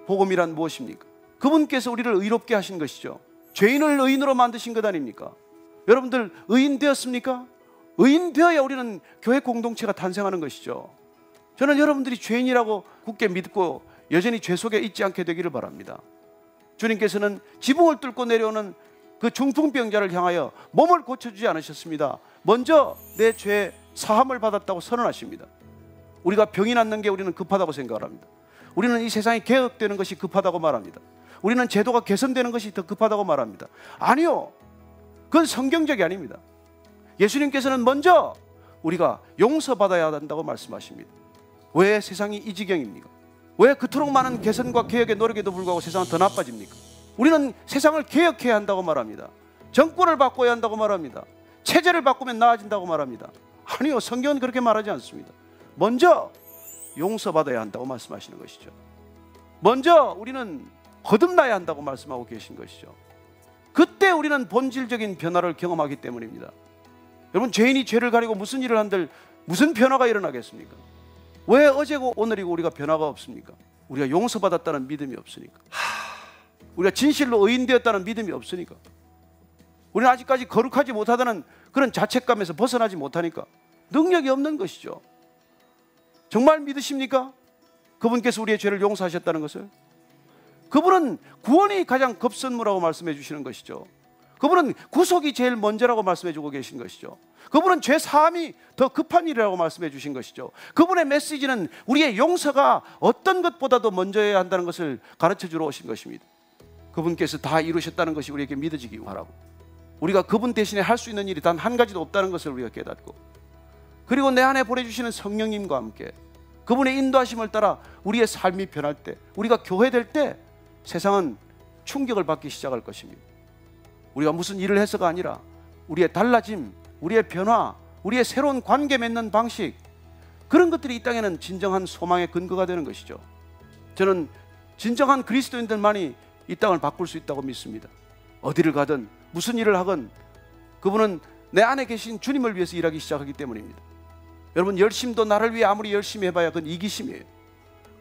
복음이란 무엇입니까? 그분께서 우리를 의롭게 하신 것이죠. 죄인을 의인으로 만드신 것 아닙니까? 여러분들 의인 되었습니까? 의인 되어야 우리는 교회 공동체가 탄생하는 것이죠. 저는 여러분들이 죄인이라고 굳게 믿고 여전히 죄 속에 있지 않게 되기를 바랍니다. 주님께서는 지붕을 뚫고 내려오는 그 중풍병자를 향하여 몸을 고쳐주지 않으셨습니다. 먼저 내 죄 사함을 받았다고 선언하십니다. 우리가 병이 낫는 게 우리는 급하다고 생각을 합니다. 우리는 이 세상이 개혁되는 것이 급하다고 말합니다. 우리는 제도가 개선되는 것이 더 급하다고 말합니다. 아니요, 그건 성경적이 아닙니다. 예수님께서는 먼저 우리가 용서받아야 한다고 말씀하십니다. 왜 세상이 이 지경입니까? 왜 그토록 많은 개선과 개혁의 노력에도 불구하고 세상은 더 나빠집니까? 우리는 세상을 개혁해야 한다고 말합니다. 정권을 바꿔야 한다고 말합니다. 체제를 바꾸면 나아진다고 말합니다. 아니요, 성경은 그렇게 말하지 않습니다. 먼저 용서받아야 한다고 말씀하시는 것이죠. 먼저 우리는 거듭나야 한다고 말씀하고 계신 것이죠. 그때 우리는 본질적인 변화를 경험하기 때문입니다. 여러분, 죄인이 죄를 가리고 무슨 일을 한들 무슨 변화가 일어나겠습니까? 왜 어제고 오늘이고 우리가 변화가 없습니까? 우리가 용서받았다는 믿음이 없으니까. 우리가 진실로 의인되었다는 믿음이 없으니까. 우리는 아직까지 거룩하지 못하다는 그런 자책감에서 벗어나지 못하니까. 능력이 없는 것이죠. 정말 믿으십니까? 그분께서 우리의 죄를 용서하셨다는 것을? 그분은 구원이 가장 급선무라고 말씀해 주시는 것이죠. 그분은 구속이 제일 먼저라고 말씀해 주고 계신 것이죠. 그분은 죄 사함이 더 급한 일이라고 말씀해 주신 것이죠. 그분의 메시지는 우리의 용서가 어떤 것보다도 먼저여야 한다는 것을 가르쳐 주러 오신 것입니다. 그분께서 다 이루셨다는 것이 우리에게 믿어지기 바라고, 우리가 그분 대신에 할 수 있는 일이 단 한 가지도 없다는 것을 우리가 깨닫고, 그리고 내 안에 보내주시는 성령님과 함께 그분의 인도하심을 따라 우리의 삶이 변할 때, 우리가 교회될 때 세상은 충격을 받기 시작할 것입니다. 우리가 무슨 일을 해서가 아니라 우리의 달라짐, 우리의 변화, 우리의 새로운 관계 맺는 방식, 그런 것들이 이 땅에는 진정한 소망의 근거가 되는 것이죠. 저는 진정한 그리스도인들만이 이 땅을 바꿀 수 있다고 믿습니다. 어디를 가든 무슨 일을 하건 그분은 내 안에 계신 주님을 위해서 일하기 시작하기 때문입니다. 여러분, 열심도 나를 위해 아무리 열심히 해봐야 그건 이기심이에요.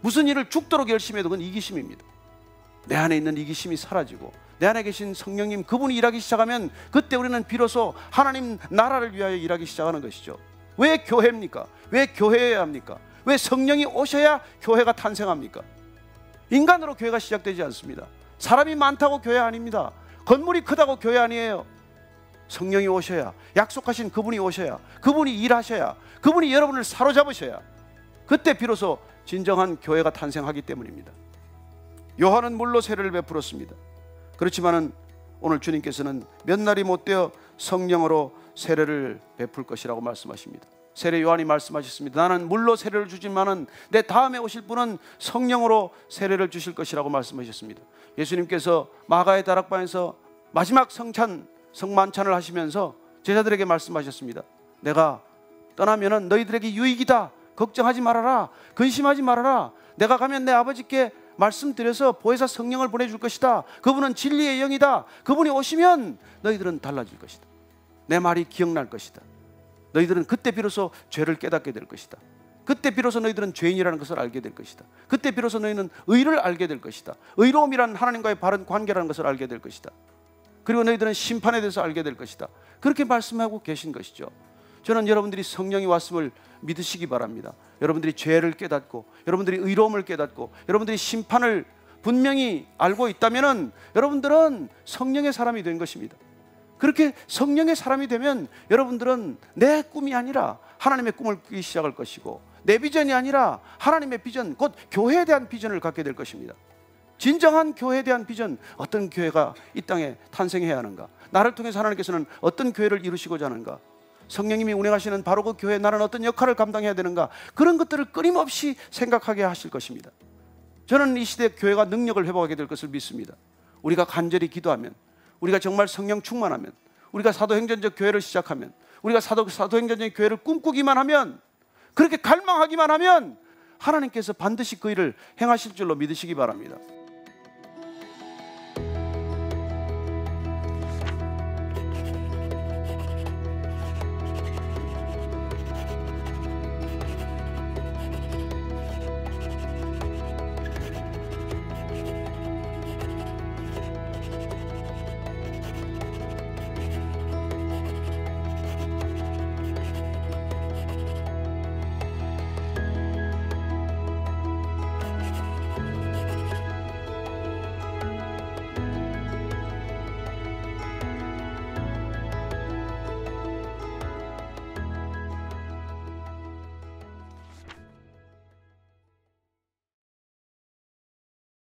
무슨 일을 죽도록 열심히 해도 그건 이기심입니다. 내 안에 있는 이기심이 사라지고 내 안에 계신 성령님, 그분이 일하기 시작하면 그때 우리는 비로소 하나님 나라를 위하여 일하기 시작하는 것이죠. 왜 교회입니까? 왜 교회여야 합니까? 왜 성령이 오셔야 교회가 탄생합니까? 인간으로 교회가 시작되지 않습니다. 사람이 많다고 교회 아닙니다. 건물이 크다고 교회 아니에요. 성령이 오셔야, 약속하신 그분이 오셔야, 그분이 일하셔야, 그분이 여러분을 사로잡으셔야 그때 비로소 진정한 교회가 탄생하기 때문입니다. 요한은 물로 세례를 베풀었습니다. 그렇지만은 오늘 주님께서는 몇 날이 못되어 성령으로 세례를 베풀 것이라고 말씀하십니다. 세례 요한이 말씀하셨습니다. 나는 물로 세례를 주지만은 내 다음에 오실 분은 성령으로 세례를 주실 것이라고 말씀하셨습니다. 예수님께서 마가의 다락방에서 마지막 성만찬을 하시면서 제자들에게 말씀하셨습니다. 내가 떠나면은 너희들에게 유익이다. 걱정하지 말아라. 근심하지 말아라. 내가 가면 내 아버지께 말씀드려서 보혜사 성령을 보내줄 것이다. 그분은 진리의 영이다. 그분이 오시면 너희들은 달라질 것이다. 내 말이 기억날 것이다. 너희들은 그때 비로소 죄를 깨닫게 될 것이다. 그때 비로소 너희들은 죄인이라는 것을 알게 될 것이다. 그때 비로소 너희는 의를 알게 될 것이다. 의로움이란 하나님과의 바른 관계라는 것을 알게 될 것이다. 그리고 너희들은 심판에 대해서 알게 될 것이다. 그렇게 말씀하고 계신 것이죠. 저는 여러분들이 성령이 왔음을 믿으시기 바랍니다. 여러분들이 죄를 깨닫고, 여러분들이 의로움을 깨닫고, 여러분들이 심판을 분명히 알고 있다면 여러분들은 성령의 사람이 된 것입니다. 그렇게 성령의 사람이 되면 여러분들은 내 꿈이 아니라 하나님의 꿈을 꾸기 시작할 것이고, 내 비전이 아니라 하나님의 비전, 곧 교회에 대한 비전을 갖게 될 것입니다. 진정한 교회에 대한 비전, 어떤 교회가 이 땅에 탄생해야 하는가, 나를 통해서 하나님께서는 어떤 교회를 이루시고자 하는가, 성령님이 운행하시는 바로 그 교회에 나는 어떤 역할을 감당해야 되는가, 그런 것들을 끊임없이 생각하게 하실 것입니다. 저는 이 시대 교회가 능력을 회복하게 될 것을 믿습니다. 우리가 간절히 기도하면, 우리가 정말 성령 충만하면, 우리가 사도행전적 교회를 시작하면, 우리가 사도행전적 교회를 꿈꾸기만 하면, 그렇게 갈망하기만 하면 하나님께서 반드시 그 일을 행하실 줄로 믿으시기 바랍니다.